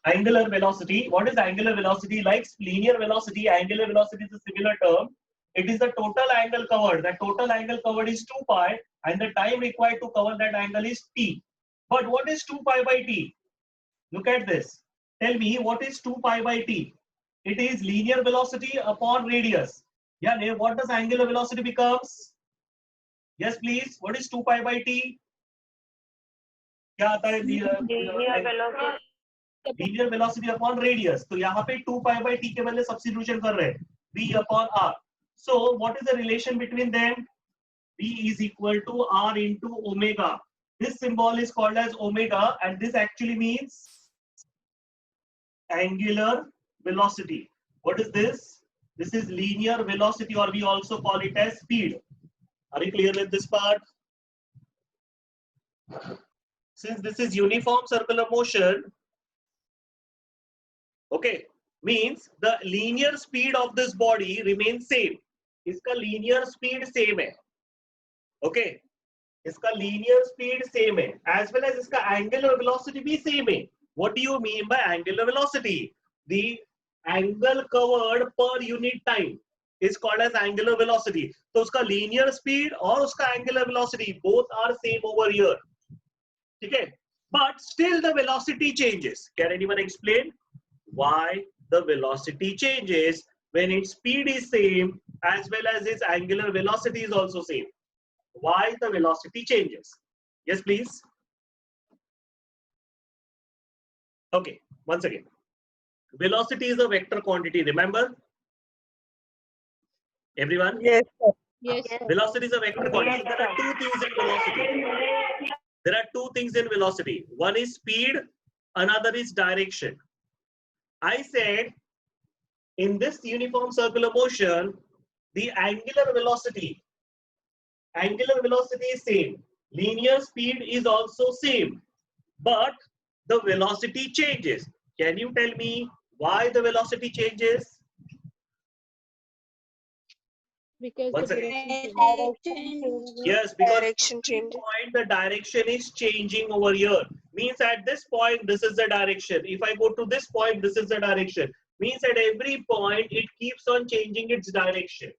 Angular velocity. What is angular velocity? Like linear velocity, angular velocity is a similar term. It is the total angle covered. The total angle covered is 2 pi, and the time required to cover that angle is t. But what is 2 pi by t? Look at this. Tell me, what is 2 pi by t? It is linear velocity upon radius. Yeah, what does angular velocity becomes? Yes, please. What is 2 pi by t? क्या आता है linear velocity upon radius. तो यहाँ पे 2 pi by T के बदले substitution कर रहे हैं v upon r. So what is the relation between them? v is equal to r into omega. This symbol is called as omega, and this actually means angular velocity. What is this? This is linear velocity, or we also call it as speed. Are you clear with this part? Since this is uniform circular motion, okay, means the linear speed of this body remains same. इसका linear speed same है. Okay, इसका linear speed same है. As well as इसका angular velocity भी same है. What do you mean by angular velocity? The angle covered per unit time is called as angular velocity. तो उसका linear speed और उसका angular velocity both are same over here. Okay, but still the velocity changes. Can anyone explain why the velocity changes when its speed is same as well as its angular velocity is also same? Why the velocity changes? Yes, please. Okay, once again, velocity is a vector quantity. Remember, everyone? Yes, sir. Yes. Velocity is a vector quantity. There are two things in velocity. There are two things in velocity. One is speed, another is direction. I said in this uniform circular motion, the angular velocity is same. Linear speed is also same, but the velocity changes. Can you tell me why the velocity changes? Because Once the again. direction Yes, because Direction at changes. this point the direction is changing over here. Means at this point this is the direction. If I go to this point, this is the direction. Means at every point it keeps on changing its direction.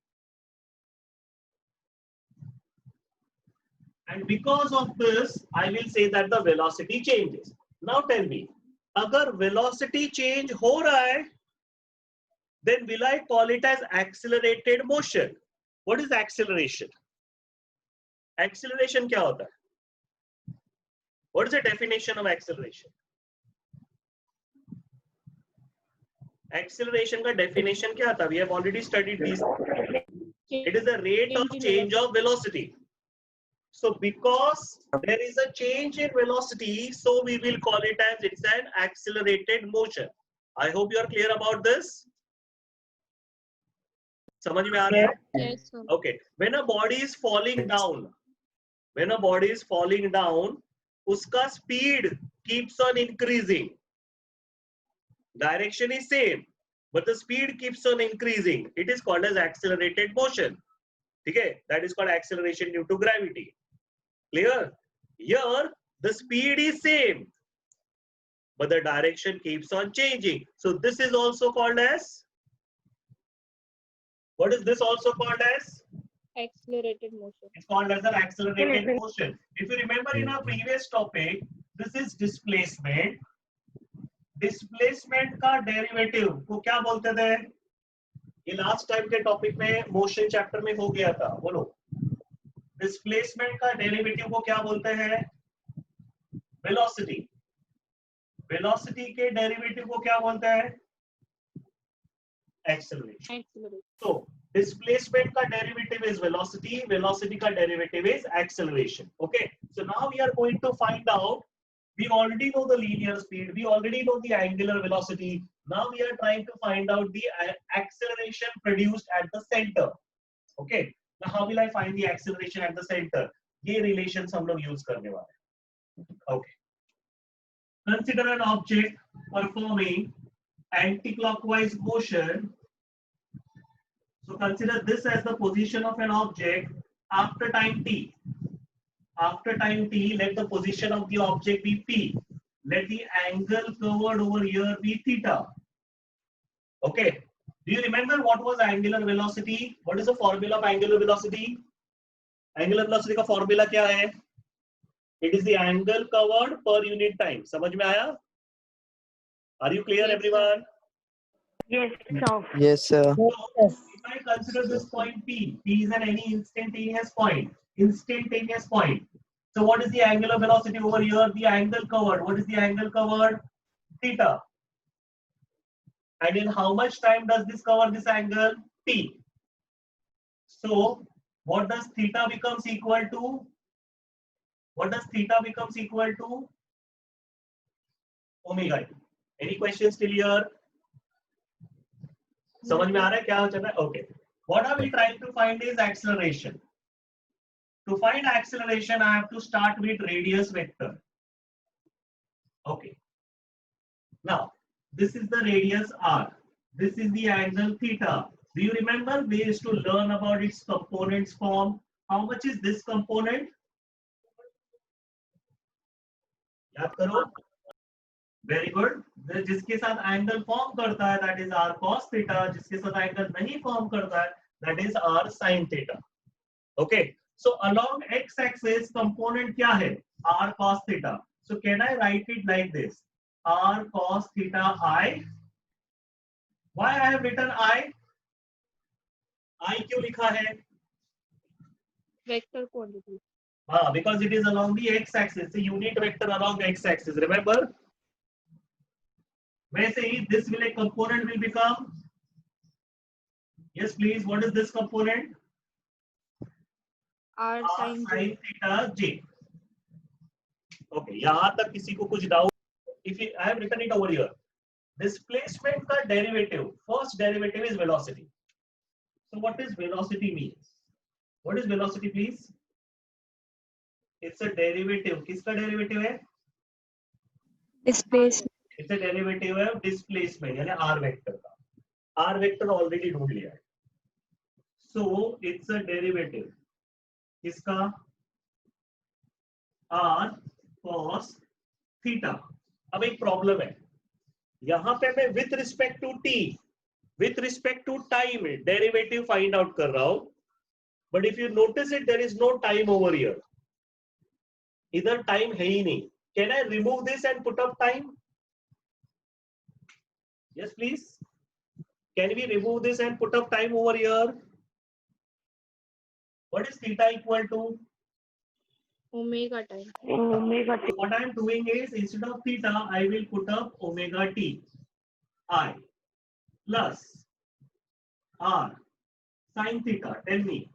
And because of this, I will say that the velocity changes. Now tell me, अगर velocity change हो रहा है, then will I call it as accelerated motion? What is acceleration? Acceleration क्या होता है? What is the definition of acceleration? Acceleration का definition क्या था? We have already studied these. It is the rate of change of velocity. So because there is a change in velocity, so we will call it as it's an accelerated motion. I hope you are clear about this. समझ में आ रहा है? Yes, sir. Okay. When a body is falling down, उसका speed keeps on increasing. Direction is same, but the speed keeps on increasing. It is called as accelerated motion. Okay, that is called acceleration due to gravity. Clear? Here, the speed is same, but the direction keeps on changing. So this is also called as, what is this also called as? Accelerated motion. It's called as an accelerated motion. If you remember in our previous topic, this is displacement. Displacement का derivative को क्या बोलते थे? ये last time के topic में motion chapter में हो गया था. बोलो. Displacement का derivative को क्या बोलते हैं? Velocity. Velocity के derivative को क्या बोलते हैं? Acceleration. So displacement का derivative is velocity. Velocity का derivative is acceleration. Okay. So now we are going to find out. We already know the linear speed. We already know the angular velocity. Now we are trying to find out the acceleration produced at the center. Okay. Now how will I find the acceleration at the center? ये relations हम लोग use करने वाले हैं. Okay. Consider an object performing anti-clockwise motion. So consider this as the position of an object after time t. After time t, let the position of the object be p. let the angle covered over here be theta. Okay, do you remember what was angular velocity? What is the formula of angular velocity? Angular velocity का formula क्या है? It is the angle covered per unit time. समझ में आया? Are you clear, Yes, everyone? Yes, sir. Yes, sir. So, if I consider this point P, P is an any instantaneous point. Instantaneous point. So, what is the angular velocity over here? The angle covered. What is the angle covered? Theta. And in how much time does this cover this angle? T. So, what does theta becomes equal to? What does theta becomes equal to? Omega t. Any questions till here? समझ में आ रहा है क्या चल रहा है? Okay. What are we trying to find is acceleration. To find acceleration, I have to start with radius vector. Okay. Now, this is the radius r. This is the angle theta. Do you remember we used to learn about its components form? How much is this component? याद करो. Very good. जिसके साथ angle form करता है that is r cos theta. जिसके साथ angle नहीं form करता है that is r sin theta. Okay. So along x-axis component क्या है? r cos theta. So can I write it like this? r cos theta I. Why I have written I? I क्यों लिखा है? vector quantity. Because it is along the x-axis. The unit vector along x-axis. Remember? वैसे ही this will a component will become. Yes, please. What is this component? R sin sin theta j. Okay. यहाँ तक किसी को कुछ doubt? If I have written it over here. Displacement का derivative. First derivative is velocity. So what is velocity means? What is velocity, please? It's a derivative. किसका derivative है? Displacement. It's a derivative of displacement, यानी r vector का. R vector already ढूंढ लिया है. So it's a derivative. किसका? r cos theta. अब एक प्रॉब्लम है. यहाँ पे मैं with respect to t, with respect to time derivative find out कर रहा हूँ. But if you notice it, there is no time over here. इधर time है ही नहीं. Can I remove this and put up time? Yes, please. Can we remove this and put up time over here? What is theta equal to? omega time. Omega t. So what I am doing is instead of theta, I will put up omega t I plus r sin theta. Tell me.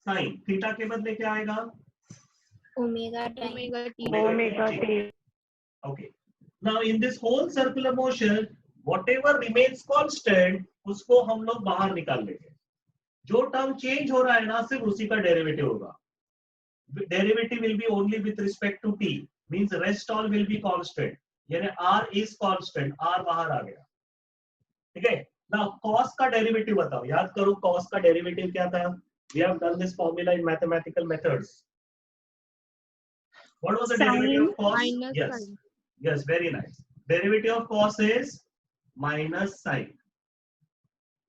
Sin theta के बदले क्या आएगा? Omega time. Omega t. Omega t. Okay. Now in this whole circular motion, whatever remains constant, उसको हम लोग बाहर निकाल लेंगे. जो टर्म चेंज हो रहा है ना, सिर्फ उसी का डेरिवेटिव होगा. Derivative will be only with respect to t. Means rest all will be constant. यानी r is constant. r बाहर आ गया. ठीक है. Now cos का डेरिवेटिव बताओ. याद करो cos का डेरिवेटिव क्या था? We have done this formula in mathematical methods. What was the derivative of cos? Minus Yes. sin. Yes, very nice. Derivative of cos is minus sin.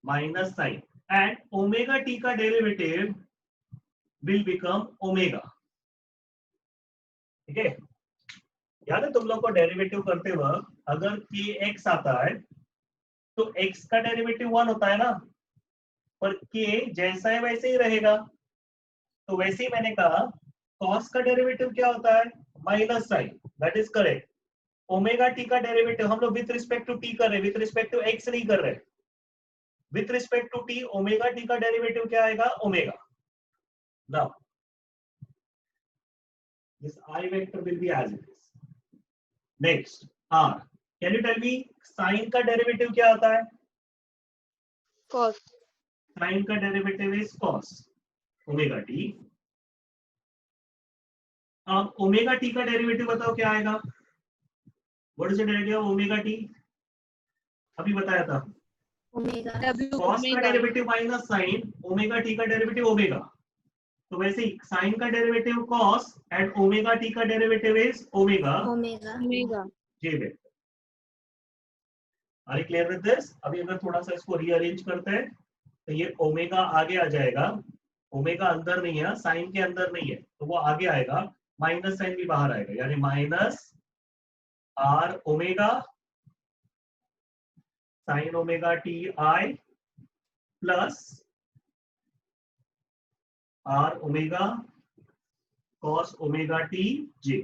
Minus sin. And omega t का derivative will become omega. ठीक है. याद है तुम लोग को derivative करते वक्त अगर kx आता है तो x का डेरिवेटिव 1 होता है ना, पर k जैसा है वैसे ही रहेगा. तो वैसे ही मैंने कहा cos का डेरिवेटिव क्या होता है? Minus sign. That is correct. Omega t का डेरिवेटिव हम लोग विथ रिस्पेक्ट टू टी कर रहे हैं, विथ रिस्पेक्ट टू x नहीं कर रहे. With respect to t omega t का डेरिवेटिव क्या आएगा? Omega. Now this I vector will be as it is. Next, r. Can you tell me sin का डेरिवेटिव क्या होता है? Cos. Sin का derivative is cos omega T. अब omega t का डेरिवेटिव बताओ क्या आएगा? What is the derivative of omega t? अभी बताया था. Omega. W cos का omega. Derivative minus sin, omega t का डेरिवेटिव ओमेगा. तो वैसे साइन का derivative cos and omega t का derivative is omega omega Omega. J vector. Are you clear with this? अभी अगर थोड़ा सा इसको रीअरेंज करते हैं तो ये ओमेगा आगे आ जाएगा, ओमेगा अंदर नहीं है, साइन के अंदर नहीं है, तो वो आगे आएगा, माइनस साइन भी बाहर आएगा, यानी minus r omega sine omega t i plus are omega cos omega t j.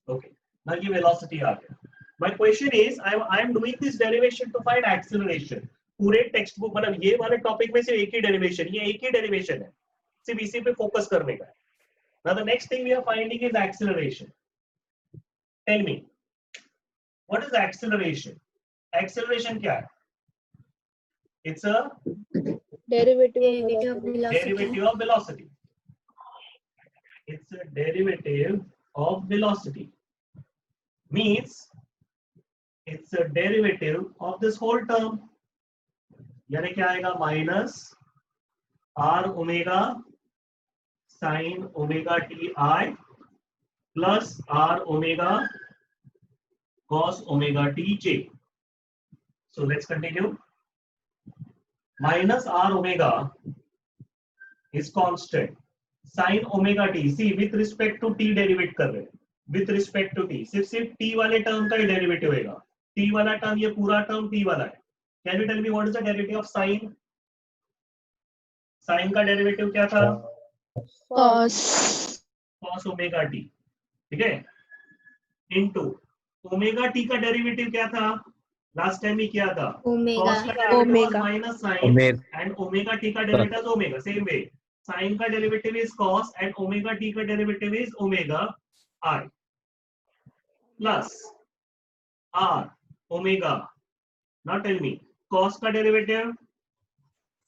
Okay, now ये वेलोसिटी आ गया। My question is, I am doing this derivation to find acceleration. पूरे टेक्स्ट बुक मतलब ये वाले टॉपिक में सिर्फ एक ही डेरिवेशन, ये एक ही डेरिवेशन है, सिर्फ इसी पे फोकस करने का है। Now the next thing we are finding is acceleration. Tell me, what is acceleration? Acceleration क्या है? It's a Derivative of derivative of velocity. derivative of velocity. It's a derivative of velocity. Means it's a derivative of this whole term. यानी क्या आएगा? Minus r omega sine omega t i plus are omega cos omega t j. So let's continue. Minus r omega is constant, sine omega t, see with respect to t derivative कर रहे हैं, with respect to t, सिर्फ t वाले term का ही derivative होगा। T वाला term, ये पूरा टर्म टी वाला है। Can you tell me what is the derivative of sine? Sign का डेरिवेटिव क्या था? Cos. कॉस ओमेगा टी, ठीक है, इनटू ओमेगा टी का डेरिवेटिव क्या था? लास्ट टाइम ही किया था, ओमेगा cos का derivative was Omega. Minus sine and omega t का derivative is omega. Same way sine का derivative is cos and omega t का derivative is omega I plus are omega. Now tell me cos का derivative,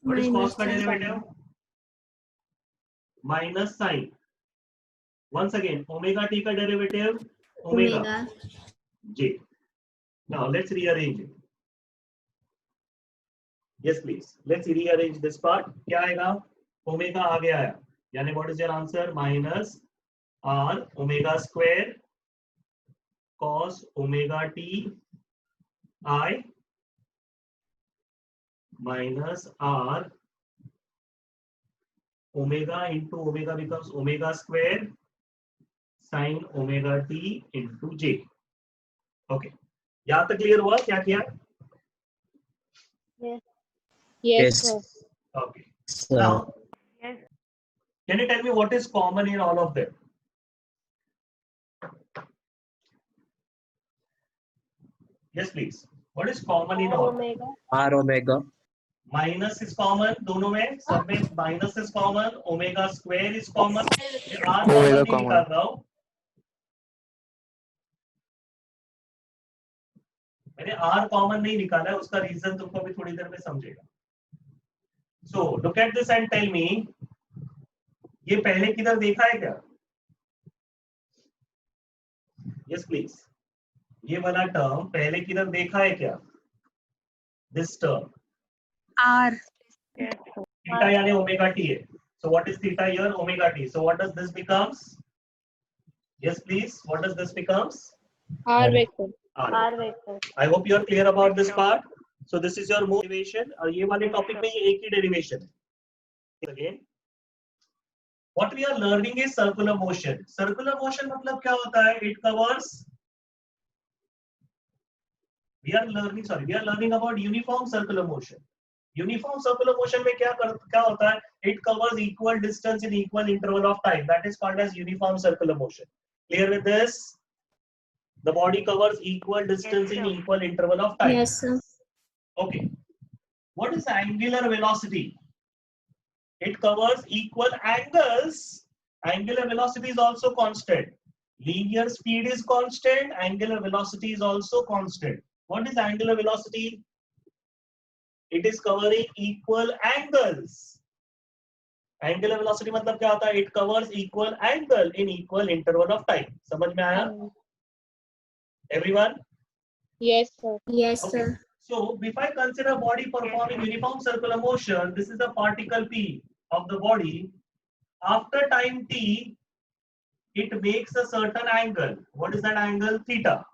what is cos का minus derivative? Minus sine. once again omega t का derivative omega omega j. now let's rearrange it. yes please, let's rearrange this part. क्या आएगा? Omega आगे आया, यानी what is your answer? Minus r omega square cos omega t i minus r omega into omega becomes omega square sin omega t into j. Okay, यहाँ तक clear हुआ क्या किया? Yes, sir. Okay, now yes can you tell me what is common in all of them? yes please, what is common in all? R omega. Minus is common, दोनों में, सब में minus is common, omega square is common, r common नहीं निकाल रहा हूं, मैंने are common नहीं निकाला है, उसका रीजन तुमको अभी थोड़ी देर में समझेगा। So look at this and tell me, ये पहले किधर देखा है क्या? यस प्लीज, ये वाला टर्म पहले किधर देखा है क्या? This term R. yes theta यानी ओमेगा टी है, so what is theta here? Omega t. So what does this becomes? yes please, what does this becomes? R vector. r vector I hope you are clear about this part. So this is your more derivation, और ये वाले topic में ये एक ही derivation है। Again, what we are learning is circular motion. Circular motion मतलब क्या होता है? It covers, we are learning about uniform circular motion. Uniform circular motion में क्या होता है? It covers equal distance in equal interval of time, that is called as uniform circular motion. Clear with this? The body covers equal distance in equal interval of time. yes sir okay, what is angular velocity? It covers equal angles, angular velocity is also constant, linear speed is constant, angular velocity is also constant. What is angular velocity? It is covering equal angles. Angular velocity मतलब क्या होता है? It covers equal angle in equal interval of time. समझ में आया? Everyone? Yes, sir. yes Okay. sir So if I consider body performing uniform circular motion, this is a particle P. of the body, after time t, it makes a certain angle. What is that angle? Theta.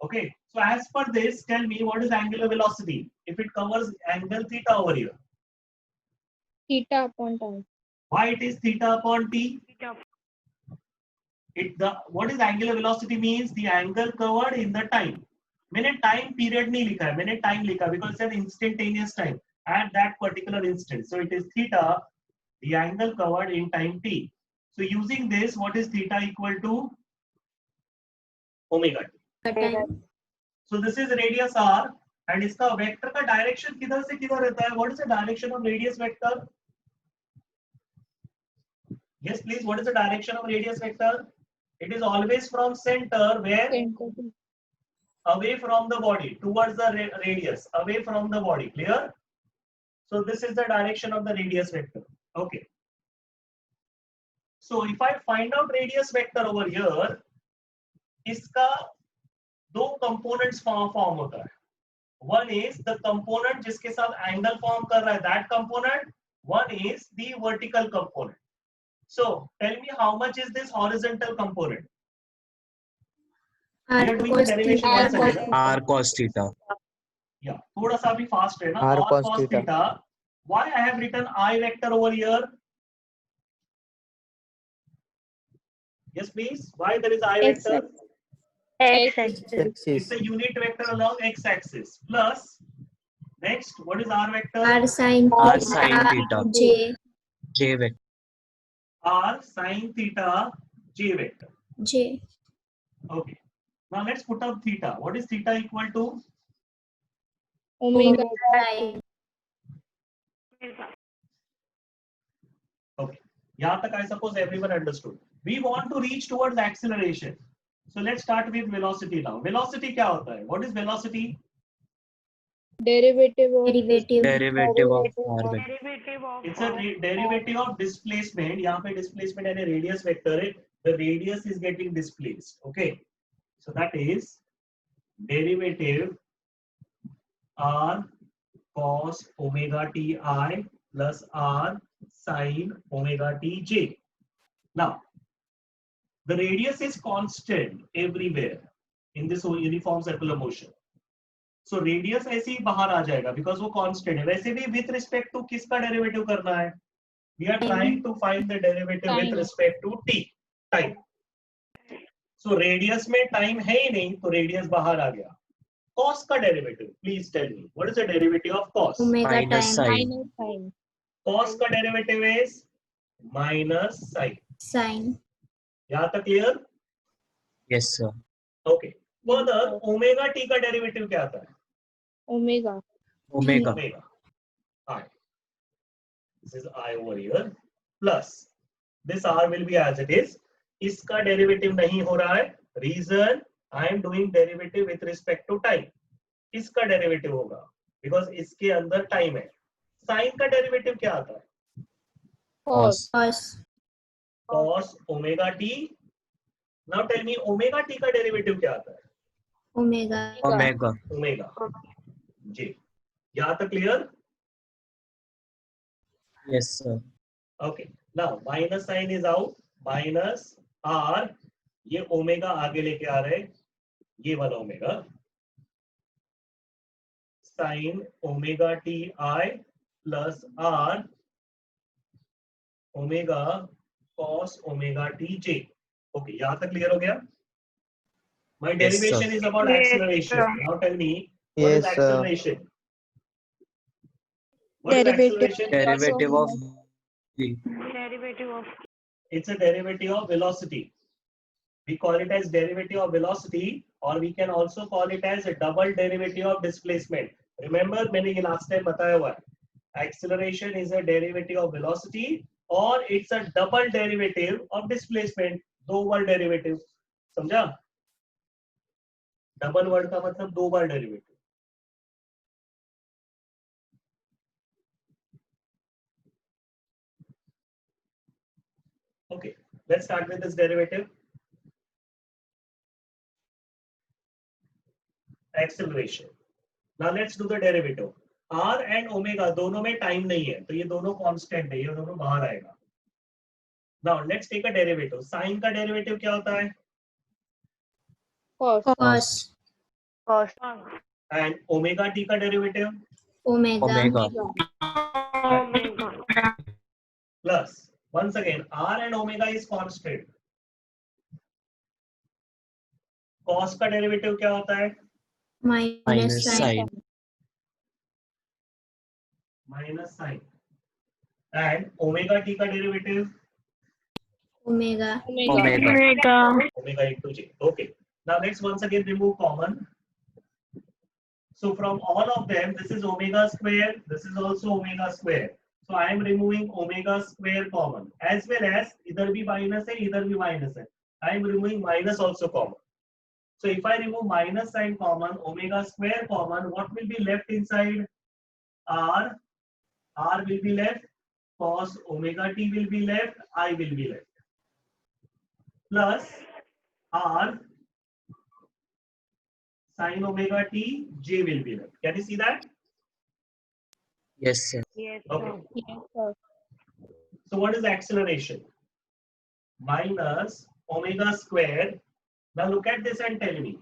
Okay. So as per this, tell me what is angular velocity if it covers angle theta over here. Theta upon time. Why it is theta upon t? What is angular velocity means? The angle covered in the time. मैंने time period नहीं लिखा है, मैंने time लिखा because it's an instantaneous time at that particular instant. So it is theta, the angle covered in time t. So using this, what is theta equal to? Omega t. So this is radius r, and इसका vector का direction किधर से किधर रहता है? What is the direction of radius vector? Yes, please. What is the direction of radius vector? It is always from center, where? Center. Away from the body, towards the radius, away from the body. Clear? So this is the direction of the radius vector. Okay. So if I find out radius vector over here, इसका दो components form होता है. One is the component जिसके साथ angle form कर रहा है, that component. One is the vertical component. So tell me how much is this horizontal component? We are doing the derivation once again. R cos theta. Yeah, थोड़ा सा भी fast है ना. R R cos theta. Why I have written I vector over here? Yes, please. Why there is I vector? X-axis. It's a unit vector along x-axis. Plus, next, what is R vector? R sin theta. J vector. R sin theta j vector. J. Okay. Now let's put up theta. What is theta equal to? Omega. Okay. यहाँ तक I suppose everyone understood. We want to reach towards acceleration. So let's start with velocity now. Velocity क्या होता है? What is velocity? Derivative of Derivative of R vector. Derivative of It's a derivative of displacement. यहाँ पे displacement यानी radius vector है. The radius is getting displaced. Okay. So that is derivative R cos omega t I plus R sin omega t j. Now, the radius is constant everywhere in this uniform circular motion. So radius ऐसे ही बाहर आ जाएगा because वो constant है. वैसे भी with respect to किसका derivative करना है? We are trying to find the derivative with Time. respect to t, time. So radius में time है ही नहीं, तो radius बाहर आ गया. Cos का derivative, please tell me. What is the derivative of cos? Minus sin. minus sin. Cos का derivative is minus sin. यहाँ तक clear? Yes, sir. Okay. Further, omega t का derivative क्या आता है? Omega. Omega. Omega. I. This is I over here. Plus, this R will be as it is. इसका derivative नहीं हो रहा है. Reason, I am doing derivative with respect to time. इसका derivative होगा. Because इसके अंदर time है. Sin का derivative क्या आता है? Cos. Cos omega t. Now tell me omega t का derivative क्या आता है? Omega. Omega. J. यहाँ तक clear? Yes, sir. Okay. Now minus sign is out. Minus R. ये ओमेगा आगे लेके आ रहे हैं. ये वाला omega. Sin omega t I plus R omega cos omega t j. Okay, यहाँ तक clear हो गया? My Yes, sir. derivation is about Yes, acceleration. sir. Now tell me, what is Yes, sir. acceleration? What is acceleration? Derivative of V. derivative of It's a derivative of velocity. We call it as derivative of velocity, or we can also call it as a double derivative of displacement. Remember, मैंने ये last time बताया हुआ है. Acceleration is a derivative of velocity, or it's a double derivative of displacement. दो बार derivative. समझा? Double word का मतलब दो बार derivative. Okay, let's start with this derivative. Acceleration. Now let's do the derivative. R and omega दोनों में time नहीं है, तो ये दोनों कांस्टेंट है, ये दोनों बाहर आएगा. Now let's take a derivative. Sine का डेरिवेटिव क्या होता है? cos, cos, cos, and omega t का derivative omega, Omega. omega, plus once again r and omega is constant. cos का डेरिवेटिव क्या होता है? minus Minus sin, sign. Minus sine. And omega t का derivative omega, omega, Omega. omega into j. Okay, now let's once again remove common. So from all of them, this is omega square, this is also omega square. So I am removing omega square common, as well as इधर भी minus है, इधर भी minus है. I am removing minus also common. So if I remove minus sign common, omega square common, what will be left inside? R. R will be left. Cos omega t will be left. I will be left. Plus R sin omega t, j will be left. Can you see that? Yes, sir. yes, Okay. yes, sir. So what is acceleration? Minus omega square. Now look at this and tell me,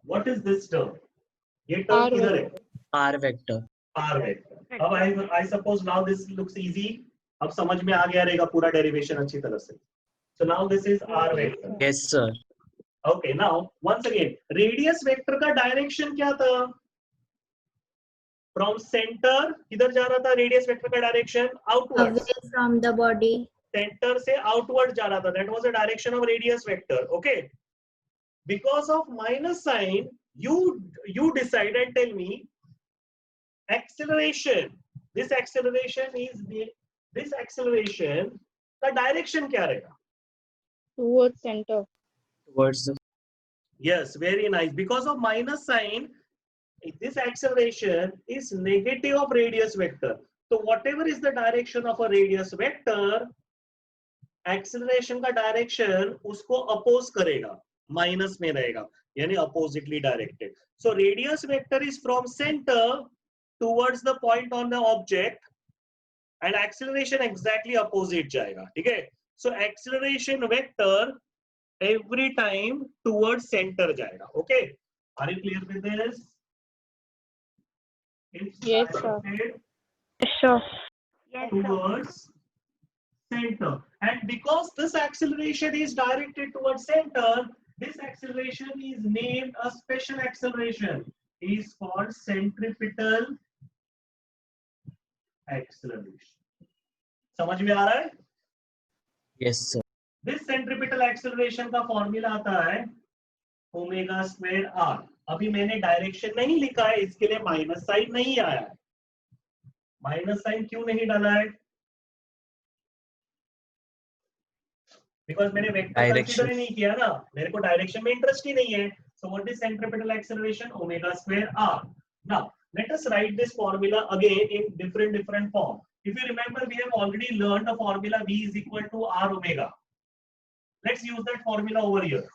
what is this term? ये term R किधर है? R vector. R vector. अब I suppose now this looks easy. अब समझ में आ गया रहेगा पूरा derivation अच्छी तरह से. So now this is R vector. Yes, sir. Okay, now once again, radius vector का direction क्या था? From center किधर जा रहा था? Radius vector का direction outwards. away from the body, Center से outward जा रहा था. That was the direction of radius vector. Okay. Because of minus sign, you decide and tell me acceleration. This acceleration का direction क्या रहेगा? Towards center. Towards the Yes, very nice. Because of minus sign, this acceleration is negative of radius vector. So whatever is the direction of a radius vector, acceleration का direction उसको oppose करेगा, minus में रहेगा, यानी oppositely directed. So radius vector is from center towards the point on the object, and acceleration exactly opposite जाएगा. ठीक है? So acceleration vector every time towards center जाएगा. Okay? Are you clear with this? It's Yes, sir. directed sure, towards center, and because this acceleration is directed towards center, this acceleration is named a special acceleration, is called centripetal acceleration. समझ में आ रहा है? yes, sir. This centripetal acceleration का formula आता है omega square are. अभी मैंने direction नहीं लिखा है, इसके लिए माइनस साइन नहीं आया है. माइनस साइन क्यों नहीं डाला है? बिकॉज मैंने वेक्टर कंसीडर ही नहीं किया ना, मेरे को डायरेक्शन में इंटरेस्ट ही नहीं है. So what is centripetal acceleration? Omega square r. Now let us write this formula again in different form. If you remember, we have already learned the formula V is equal to R omega. Let's use that formula over here.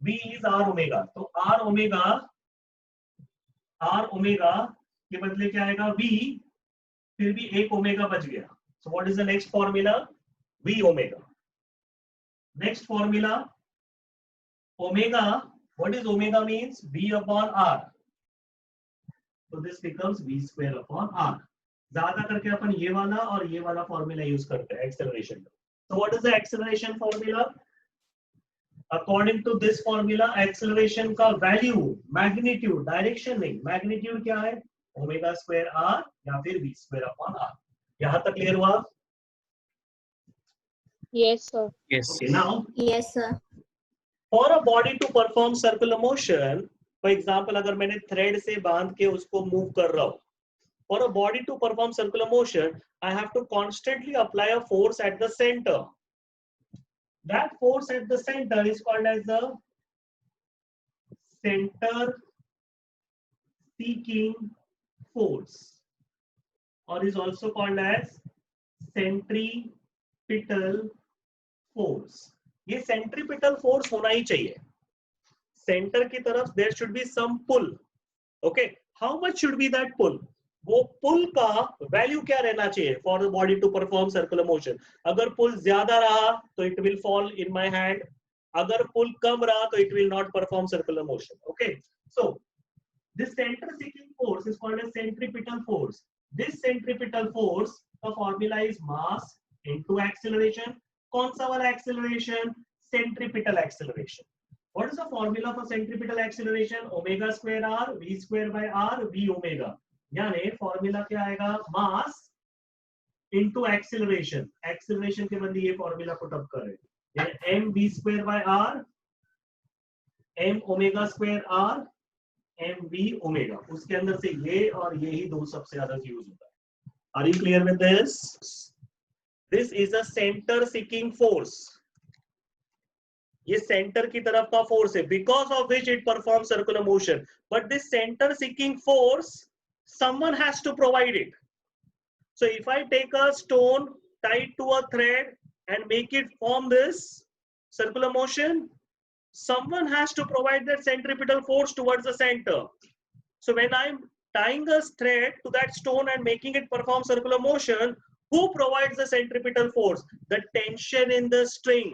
V is R omega. तो R omega के बदले क्या आएगा? V, फिर भी एक omega बच गया. So what is the next formula? V omega. Next formula, omega. What is omega means? V upon R. So this becomes V square upon R. ज्यादा करके अपन ये वाला और ये वाला फॉर्मूला यूज करते हैं acceleration. So what is the acceleration formula? According to this formula, acceleration का value, magnitude, direction नहीं, magnitude क्या है? ओमेगा स्क्वायर R या फिर V square upon R. यहाँ तक क्लियर हुआ? Yes, sir. Yes. Okay, now yes, sir, for a body to perform circular motion, for example, अगर मैंने thread से बांध के उसको move कर रहा हूँ, for a body to perform circular motion, I have to constantly apply a force at the center. That force at the center is called as the center seeking force, or is also called as centripetal force. ये centripetal force होना ही चाहिए. Center की तरफ there should be some pull. Okay. How much should be that pull, वो pull का value क्या रहना चाहिए for the body to perform circular motion. अगर पुल ज्यादा रहा तो it will fall in my hand, अगर पुल कम रहा तो it will not perform circular motion. Okay, so this centre seeking force is called as centripetal force. This centripetal force का formula is mass into acceleration. कौन सा वाला acceleration? Centripetal acceleration. What is the formula for centripetal acceleration? Omega square r v square by r v omega. यानी formula क्या आएगा? मास into acceleration. Acceleration के बदले ये फॉर्मूला पुट अप कर रहे हैं, यानी m v square by r m omega square r m v omega. उसके अंदर से ये और ये ही दो सबसे ज्यादा यूज होता है. Are you clear with this? This is a center seeking force. ये सेंटर की तरफ का फोर्स है, because of which it perform circular motion. But this centre seeking force someone has to provide it. So if I take a stone tied to a thread and make it form this circular motion, someone has to provide that centripetal force towards the center. So when I'm tying a thread to that stone and making it perform circular motion, who provides the centripetal force? The tension in the string.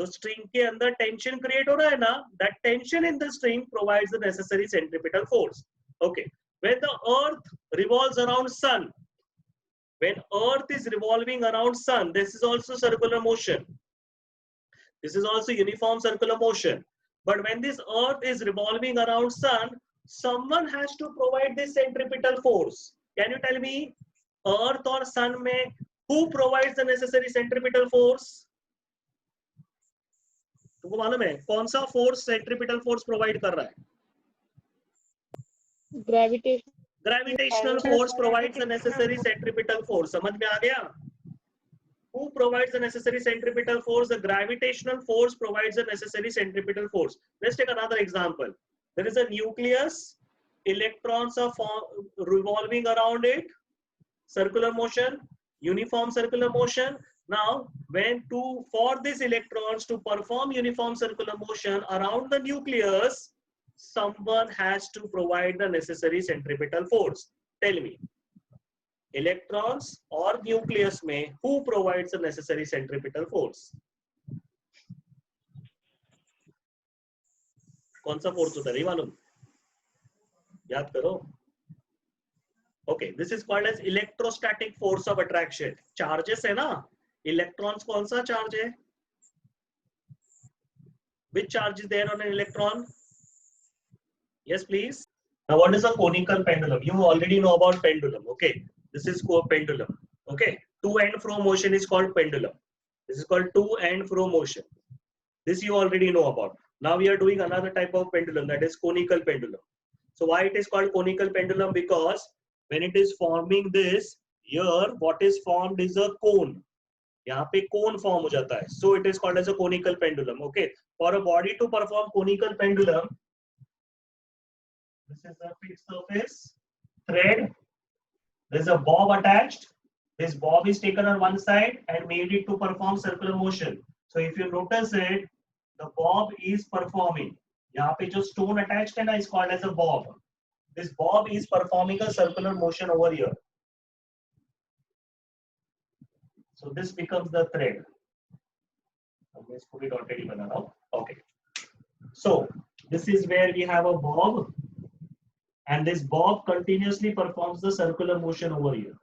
The string के अंदर tension create हो रहा है ना, that tension in the string provides the necessary centripetal force. Okay, when the earth revolves around sun, when earth is revolving around sun, this is also circular motion. This is also uniform circular motion. But when this earth is revolving around sun, someone has to provide this centripetal force. Can you tell me, earth or sun में who provides the necessary centripetal force? तुमको मालूम है कौन सा force centripetal force provide कर रहा है? Gravitational force provides the necessary centripetal force. समझ में आ गया? Who provides the necessary centripetal force? The gravitational force provides the necessary centripetal force. Let's take another example. There is a nucleus, electrons are revolving around it, circular motion, uniform circular motion. Now, for these electrons to perform uniform circular motion around the nucleus, someone has to provide the necessary centripetal force. Tell me, electrons or nucleus में who provides the necessary centripetal force? कौन सा force होता है? नहीं मालूम? याद करो. Okay, this is called as electrostatic force of attraction. Charges है ना? Electrons कौन सा charge है? Which charge is there on an electron? Yes, please. Now, what is a conical pendulum? You already know about pendulum. Okay, this is called pendulum. Okay, to and fro motion is called pendulum. This is called to and fro motion. This you already know about. Now we are doing another type of pendulum, that is conical pendulum. So why it is called conical pendulum? Because when it is forming this, here what is formed is a cone. यहाँ पे cone form हो जाता है. So it is called as a conical pendulum. Okay, for a body to perform conical pendulum, this is the fixed surface, thread, there is a bob attached. This bob is taken on one side and made it to perform circular motion. So if you notice it, the bob is performing. यहाँ पे जो stone attached है ना, is called as a bob. This bob is performing a circular motion over here. So this becomes the thread. मैं इसको भी dotted ही बना रहा हूँ. Okay. So this is where we have a bob, and this bob continuously performs the circular motion over here.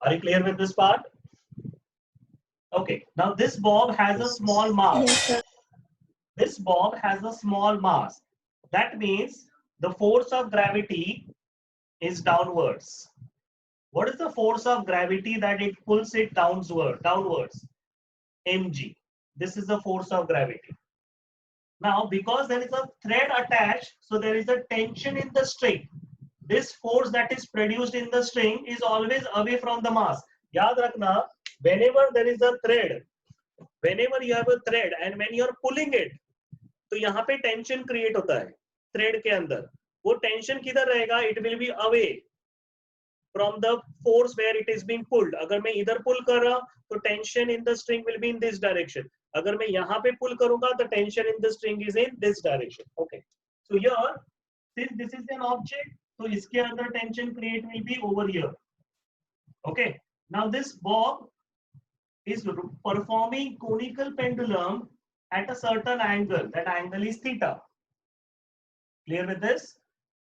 Are you clear with this part? Okay. Now this bob has a small mass. Yes, sir. This bob has a small mass. That means the force of gravity is downwards. What is the force of gravity that it pulls it downwards? mg. This is the force of gravity. Now, because there is a thread attached, so there is a tension in the string. This force that is produced in the string is always away from the mass. याद रखना, whenever there is a thread, whenever you have a thread and when you are pulling it, तो यहाँ पे tension create होता है thread के अंदर. वो tension किधर रहेगा? It will be away from the force where it is being pulled. अगर मैं इधर pull कर रहा तो tension in the string will be in this direction. अगर मैं यहाँ पे pull करूंगा तो tension in the string is in this direction. Okay. So here, since this is an object, so इसके अंदर tension create will be over here. Okay. Now this bob is performing conical pendulum at a certain angle. That angle is theta. Clear with this?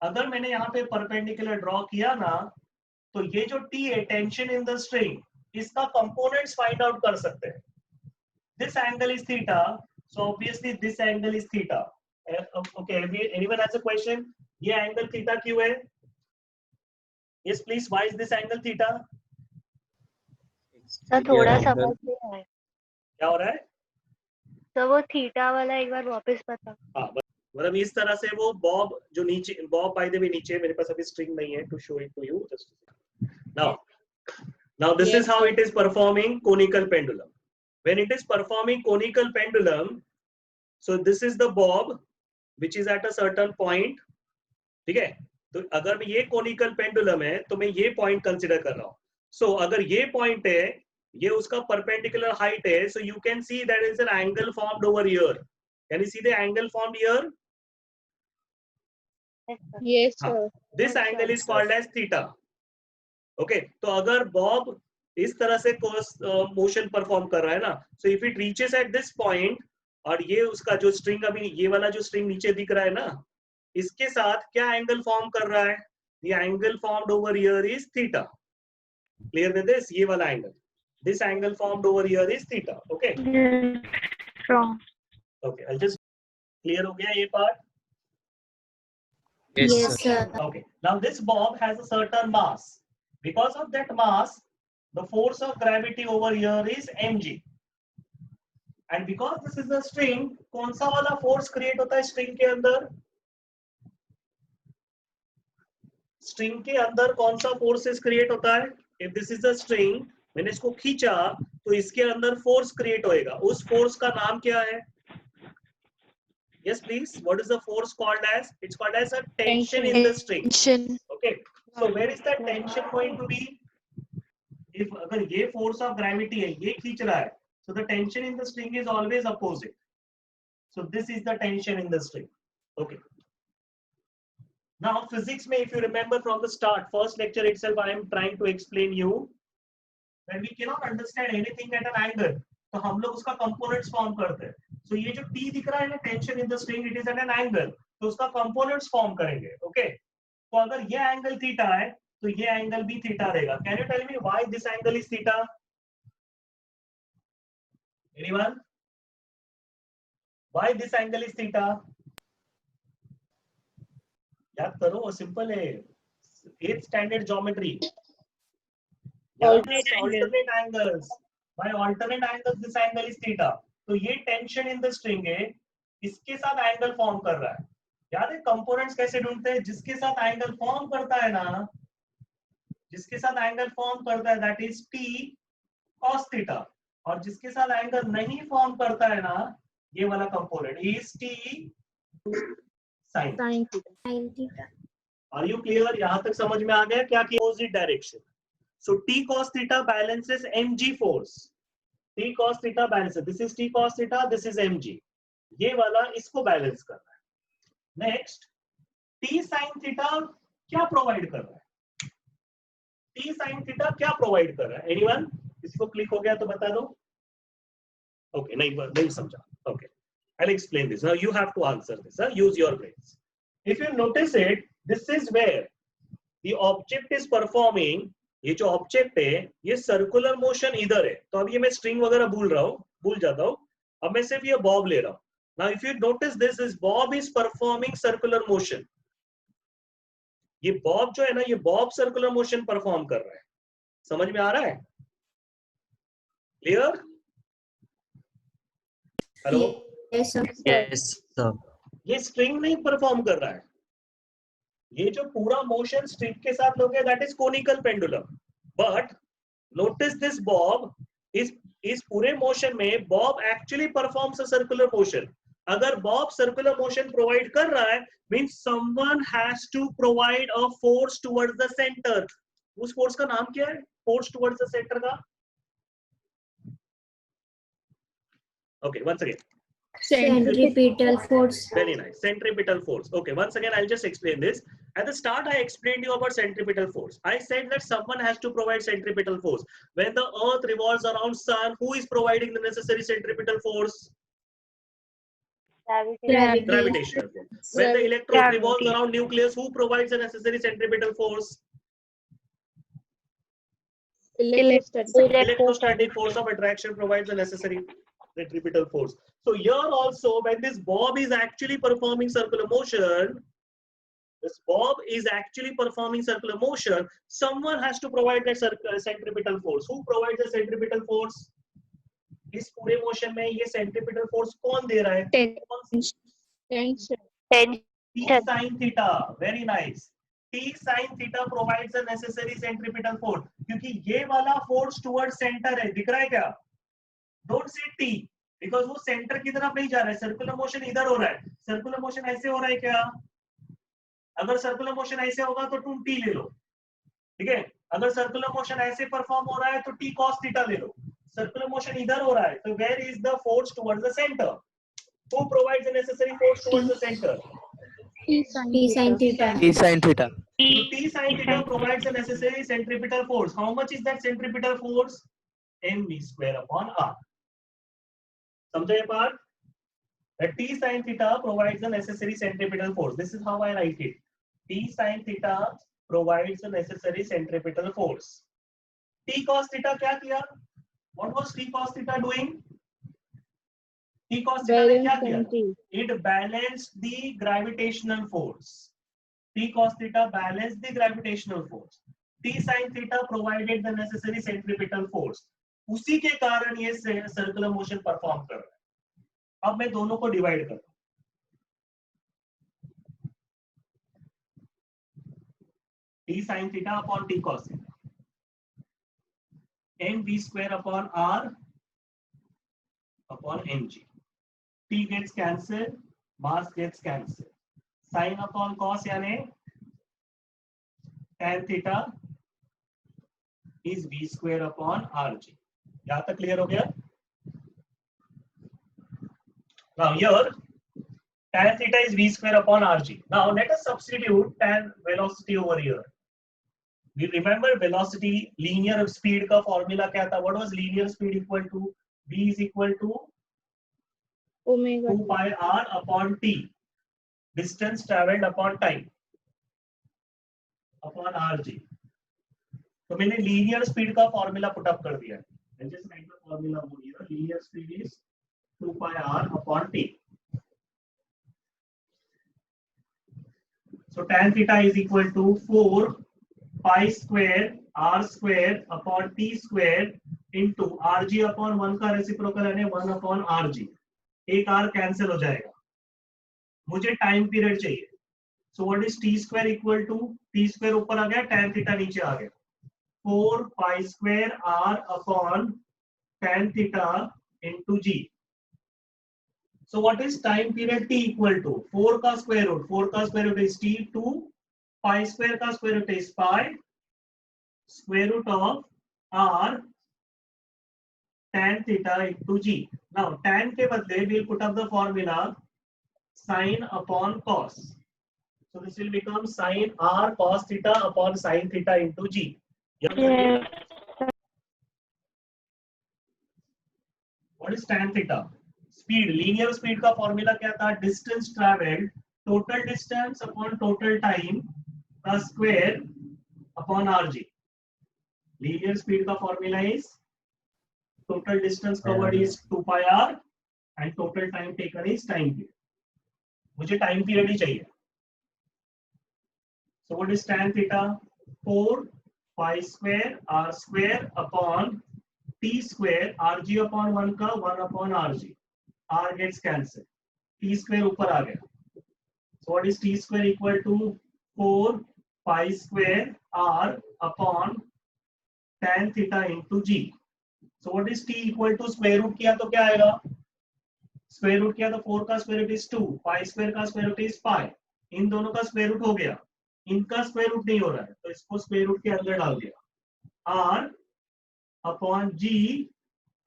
अगर मैंने यहाँ पे perpendicular draw किया ना, तो ये जो T है, tension in the string, इसका components find out कर सकते हैं. This angle is theta, so obviously this angle is theta. Okay, anyone has a question? ये angle theta क्यों है? Yes, please. Why is this angle theta? Sir थोड़ा समझ नहीं आया क्या हो रहा है? सर वो थीटा वाला एक बार वापस बता. हाँ, मतलब इस तरह से वो बॉब जो नीचे, बॉब बाय द वे नीचे, मेरे पास अभी स्ट्रिंग नहीं है to show it to you. Just now this is how it is performing conical pendulum. When it is performing conical pendulum, so this is the bob which is at a certain point. ठीक है, तो अगर ये conical pendulum है तो मैं ये point consider कर रहा हूँ. So अगर ये point है, ये उसका perpendicular height है, so you can see that is an angle formed over here. Can you see the angle formed here? Yes sir. This angle is called as theta. Okay, तो अगर Bob इस तरह से motion perform कर रहा है ना, so if it reaches at this point, और ये उसका जो स्ट्रिंग अभी ये वाला जो स्ट्रिंग नीचे दिख रहा है ना, इसके साथ क्या एंगल फॉर्म कर रहा है? The angle formed over here is theta. Clear with this? ये वाला angle, this angle formed over here is theta. Okay. Wrong. Okay, I'll just clear हो गया ये part. Yes, Yes, sir. sir. Okay. Now this bob has a certain mass. Because of that mass, the force of gravity over here is mg. And because this is a string, कौन सा वाला force create होता है string के अंदर? String के अंदर कौन सा forces create होता है? If this is a string, मैंने इसको खींचा तो इसके अंदर force create होएगा. उस force का नाम क्या है? Yes, please. What is the force called as? It's called as a tension in the string. Tension. Okay. So where is that tension going to be? If अगर ये force of gravity है, ये खींच रहा है, so the tension in the string is always opposite. So this is the tension in the string. Okay. Now physics में, if you remember from the start, first lecture itself, I am trying to explain you when we cannot understand anything at an angle, तो हम लोग उसका components form करते हैं. So ये जो T दिख रहा है ना, tension in the string, it is at an angle, तो उसका components form करेंगे. Okay. तो अगर ये angle theta है, तो ये angle भी theta रहेगा. Can you tell me why this angle is theta? Anyone? Why this angle is theta? याद करो, simple है. 8th standard geometry. Alternate angles. By alternate angles, this angle is theta. तो ये tension in the string है, इसके साथ angle form कर रहा है. याद है components कैसे ढूंढते हैं? जिसके साथ angle form करता है ना, जिसके साथ angle form करता है, that is T cos theta. और जिसके साथ angle नहीं form करता है ना, ये वाला component is T sin theta. Are you clear? यहाँ तक समझ में आ गया क्या कि opposite direction. So T cos theta balances mg force. T cos theta balances. This is T cos theta. This is mg. ये वाला इसको बैलेंस कर रहा है. Next, T sin theta क्या प्रोवाइड कर रहा है? T sin theta क्या प्रोवाइड कर रहा है? Anyone? इसको क्लिक हो गया तो बता दो. Okay, नहीं समझा. Okay, I'll explain this. Now you have to answer this. Use your brains. If you notice it, this is where the object is performing. ये जो ऑब्जेक्ट है, ये सर्कुलर मोशन इधर है. तो अब ये मैं स्ट्रिंग वगैरह भूल जाता हूँ. अब मैं सिर्फ ये बॉब ले रहा हूँ. Now if you notice this bob is performing circular motion. ये बॉब जो है ना, ये बॉब सर्कुलर मोशन परफॉर्म कर रहा है. समझ में आ रहा है? Clear? Hello? Yes, sir. Yes, sir. ये स्ट्रिंग नहीं परफॉर्म कर रहा है. ये जो पूरा मोशन स्ट्रिंग के साथ लोगे, that is conical pendulum. But notice this bob इस पूरे मोशन में bob actually performs a circular motion. अगर बॉब सर्कुलर मोशन प्रोवाइड कर रहा है, means someone has to provide a force towards the centre. उस फोर्स का नाम क्या है? फोर्स टुवर्ड्स द सेंटर का. Okay, once again. Centripetal force. Very nice. Centripetal force. Okay, once again, I'll just explain this. At the start, I explained you about centripetal force. I said that someone has to provide centripetal force. When the earth revolves around sun, who is providing the necessary centripetal force? Gravity. Gravitational force. When the electron revolves around nucleus, who provides the necessary centripetal force? Electrostatic force of attraction provides the necessary centripetal force. So here also, when this bob is actually performing circular motion, someone has to provide that centripetal force. Who provides the centripetal force? इस पूरे motion में ये centripetal force कौन दे रहा है? T sin theta. Very nice. T sin theta provides the necessary centripetal force. क्योंकि ये वाला force towards center है, दिख रहा है क्या? Don't say T, because वो center की तरफ नहीं जा रहा है. Circular motion इधर हो रहा है. Circular motion ऐसे हो रहा है क्या? अगर सर्कुलर मोशन ऐसे होगा तो तुम टी ले लो, ठीक है. अगर सर्कुलर मोशन ऐसे परफॉर्म हो रहा है तो टी कॉस थीटा ले लो. सर्कुलर मोशन इधर हो रहा है तो where is the force towards the centre? Who provides the necessary force towards the centre? T sin theta. T sin theta. T sin theta provides the necessary centripetal force. How much is that centripetal force? mv square upon r. समझे ये बात? That T sin theta provides the necessary centripetal force. This is how I write it. T sin theta provides the necessary centripetal force. T cos theta क्या किया? What was T cos theta doing? T cos theta ने क्या किया? It balanced the gravitational force. T cos theta balanced the gravitational force. T sin theta provided the necessary centripetal force. उसी के कारण ये circular motion perform कर रहा है. अब मैं दोनों को डिवाइड करता हूं. T sin theta upon T cos theta. mv square upon r upon mg. T gets cancelled, mass gets cancelled. Sin upon cos यानी tan theta is v square upon rg. यहाँ तक क्लियर हो गया? Now here tan theta is v square upon rg. Now let us substitute tan velocity over here. We remember velocity, linear speed का formula क्या था? What was linear speed equal to? V is equal to Omega 2 pi r upon t. Distance traveled upon time upon rg. तो मैंने linear speed का formula put up कर दिया. I'll just write the formula over here. Linear speed is 2 pi r upon t. So tan theta is equal to 4 pi square r square upon t square into rg upon 1 का reciprocal है 1 upon rg. एक r cancel हो जाएगा. मुझे time period चाहिए. So what is t square equal to? T square ऊपर आ गया, tan theta नीचे आ गया. 4 pi square r upon tan theta into g. So what is time period t equal to? 4 का square root. 4 का square root is t. 2 pi square का square root is pi. Square root of r tan theta into g. Now tan के बदले we'll put up the formula sin upon cos. So this will become sin r cos theta upon sin theta into g. What is tan theta? Speed, linear speed का formula क्या था? Distance traveled, total distance upon total time का square upon rg. Linear speed का formula is total distance covered is 2 pi r and total time taken is time period. मुझे time period ही चाहिए. So what is tan theta? 4 pi square r square upon t square rg upon 1 का 1 upon rg. R gets cancelled. T square ऊपर आ गया. So what is t square equal to? 4 pi square r upon tan theta into g. So what is t equal to? Square root किया तो क्या आएगा? Square root किया तो 4 का square root is 2. Pi square का square root is pi. इन दोनों का square root हो गया. इनका square root नहीं हो रहा है तो इसको square root के अंदर डाल दिया. R upon g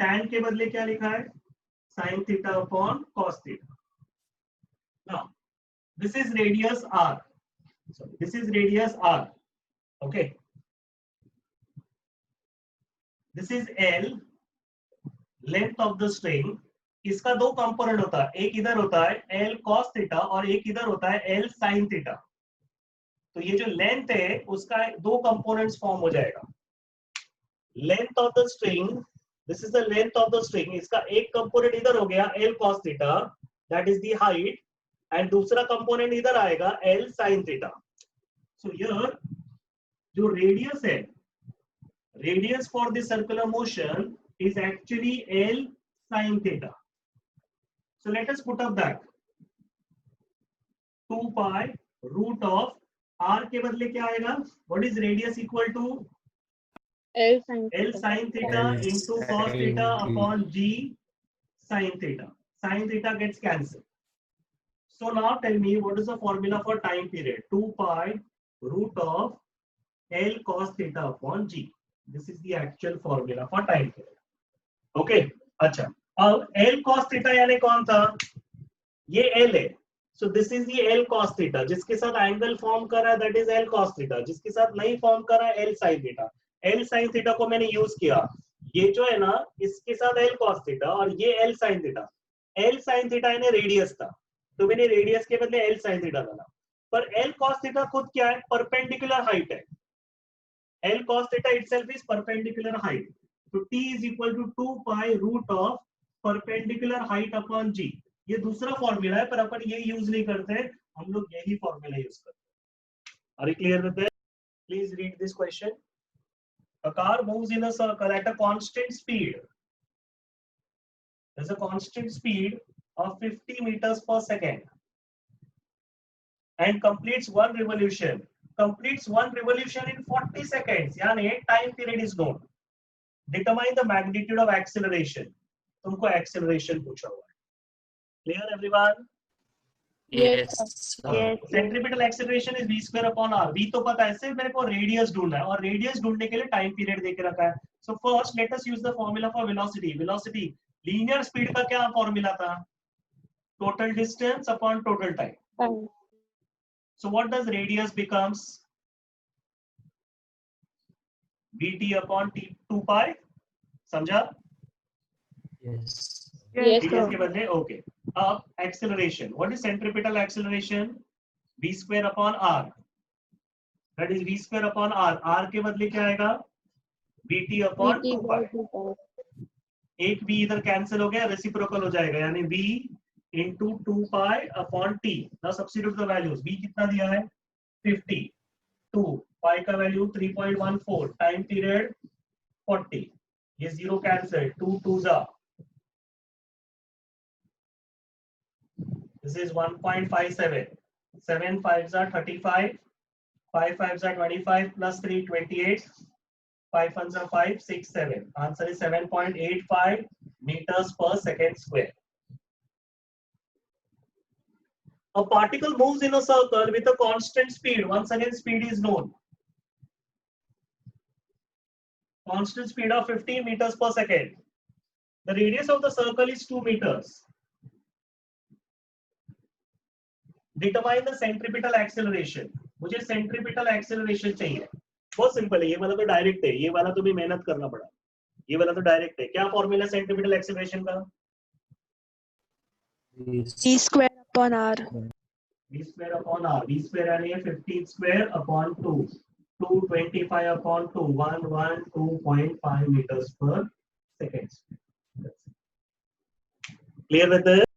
tan के बदले क्या लिखा है? sin theta upon cos theta. Now this is radius r. Sorry, this is radius r. Okay, this is L, length of the string. इसका दो कंपोनेंट होता है, एक इधर होता है L cos theta और एक इधर होता है L sin theta. तो ये जो लेंथ है उसका दो कंपोनेंट्स फॉर्म हो जाएगा. Length of the string, this is the length of the string. इसका एक कंपोनेंट इधर हो गया L cos theta, that is the height, and दूसरा कंपोनेंट इधर आएगा L sin theta. So here जो रेडियस है, radius for the circular motion is actually L sin theta. So let us put up that 2 pi root of r के बदले क्या आएगा? What is radius equal to? L sin theta into cos theta upon g sin theta. Sin theta gets cancelled. So now tell me, what is the formula for time period? 2 pi root of L cos theta upon g. This is the actual formula for time period. Okay, अच्छा. अब L cos theta यानी कौन था? ये L है. So this is the L cos theta. जिसके साथ angle form कर रहा है that is L cos theta. जिसके साथ नहीं फॉर्म कर रहा है L sin theta. L sin theta को मैंने यूज किया. ये जो है ना, इसके साथ L cos theta और ये L sin theta. L sin theta यानी रेडियस था, तो मैंने रेडियस के बदले L sin theta डाला. पर L cos theta खुद क्या है? परपेंडिकुलर हाइट है. L cos theta itself is perpendicular height. So T is equal to 2 pi root of perpendicular height upon G. ये दूसरा फॉर्मूला है, पर अपन ये यूज नहीं करते, हम लोग यही फॉर्मूला यूज करते हैं. Are you clear with this? Please read this question. A car moves in a circle at a constant speed. There's a constant speed of 50 meters per second and completes one revolution. Completes one revolution in 40 seconds. यानी time period is known. Determine the magnitude of acceleration. तुमको acceleration पूछा हुआ है. Clear everyone? Yes. Yes. Centripetal acceleration is v square upon r. v तो पता है, सिर्फ मेरे को radius ढूंढना है, और radius ढूंढने के लिए time period दे के रखा है. So first let us use the formula for velocity. Velocity, linear speed का क्या formula था? Total distance upon total time. So what does radius becomes? Vt upon t 2 pi. समझा? Yes. Yes, radius sir. के बदले okay. अब acceleration. What is centripetal acceleration? v square upon r. That is v square upon r. r के बदले क्या आएगा? vt upon 2 pi. एक v इधर कैंसिल हो गया, रेसिप्रोकल हो जाएगा, यानी v into 2 pi upon t. Now substitute the values. v कितना दिया है? 50. 2 pi का वैल्यू 3.14. Time period 40. ये जीरो कैंसिल. 2 2 जा. This is 1.57. 7 5s are 35. 5 5s are 25 plus 3 28. 5 1s are 5 6 7. Answer is 7.85 meters per second square. A particle moves in a circle with a constant speed. Once again, speed is known. Constant speed of 15 meters per second. The radius of the circle is 2 meters. Determine the centripetal acceleration. मुझे centripetal acceleration चाहिए. बहुत simple है, ये वाला तो direct है, ये वाला तो भी मेहनत करना पड़ा. ये वाला तो डायरेक्ट है. क्या फॉर्मूला centripetal acceleration का? v square upon r. v square upon r. v square यानी 15 square upon 2. 225 upon 2. 112.5 meters per second. Clear with this?